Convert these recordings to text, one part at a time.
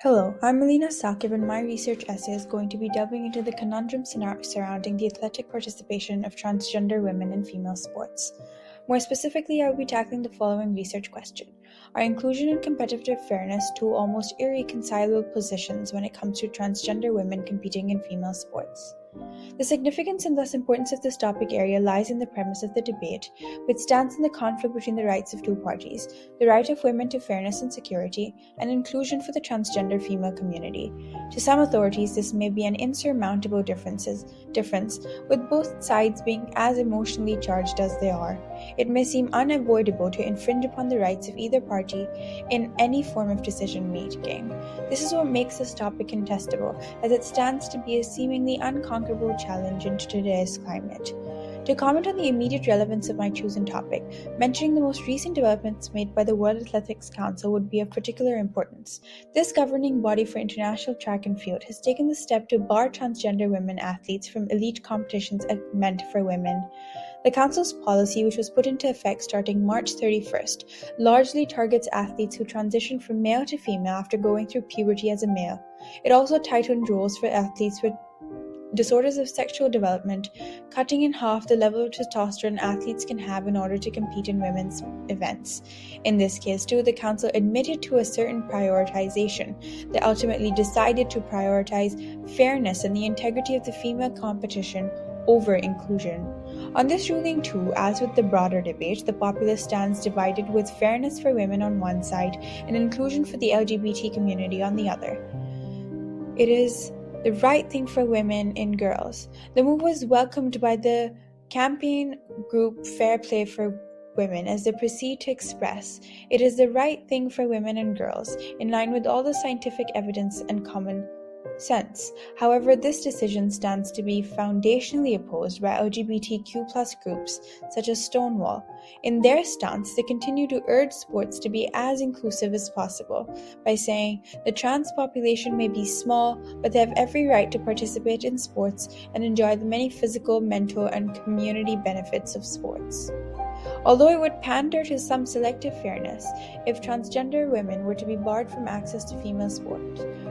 Hello, I'm Melina Sakib, and my research essay is going to be delving into the conundrum surrounding the athletic participation of transgender women in female sports. More specifically, I will be tackling the following research question. Are inclusion and competitive fairness two almost irreconcilable positions when it comes to transgender women competing in female sports? The significance and thus importance of this topic area lies in the premise of the debate, which stands in the conflict between the rights of two parties, the right of women to fairness and security, and inclusion for the transgender female community. To some authorities, this may be an insurmountable difference, with both sides being as emotionally charged as they are. It may seem unavoidable to infringe upon the rights of either party in any form of decision-making. This is what makes this topic contestable, as it stands to be a seemingly unconquerable challenge in today's climate. To comment on the immediate relevance of my chosen topic, mentioning the most recent developments made by the World Athletics Council would be of particular importance. This governing body for international track and field has taken the step to bar transgender women athletes from elite competitions meant for women. The Council's policy, which was put into effect starting March 31st, largely targets athletes who transition from male to female after going through puberty as a male. It also tightened rules for athletes with disorders of sexual development, cutting in half the level of testosterone athletes can have in order to compete in women's events. In this case, too, the Council admitted to a certain prioritization. They ultimately decided to prioritize fairness and the integrity of the female competition over inclusion. On this ruling too, as with the broader debate, the populace stands divided, with fairness for women on one side and inclusion for the LGBT community on the other. It is the right thing for women and girls. The move was welcomed by the campaign group Fair Play for Women as they proceed to express, "It is the right thing for women and girls, in line with all the scientific evidence and common sense." However, this decision stands to be foundationally opposed by LGBTQ+ groups such as Stonewall. In their stance, they continue to urge sports to be as inclusive as possible by saying the trans population may be small, but they have every right to participate in sports and enjoy the many physical, mental, and community benefits of sports. Although it would pander to some selective fairness if transgender women were to be barred from access to female sport,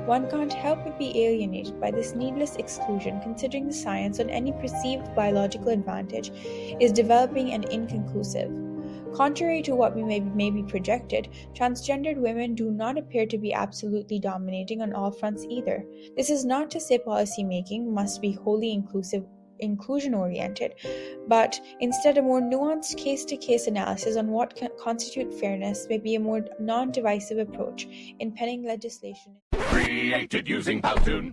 one can't help but be alienated by this needless exclusion, considering the science on any perceived biological advantage is developing and inconclusive. Contrary to what may be projected, transgendered women do not appear to be absolutely dominating on all fronts either. This is not to say policymaking must be wholly inclusion-oriented, but instead a more nuanced case-to-case analysis on what constitutes fairness may be a more non-divisive approach in penning legislation. Created using Powtoon.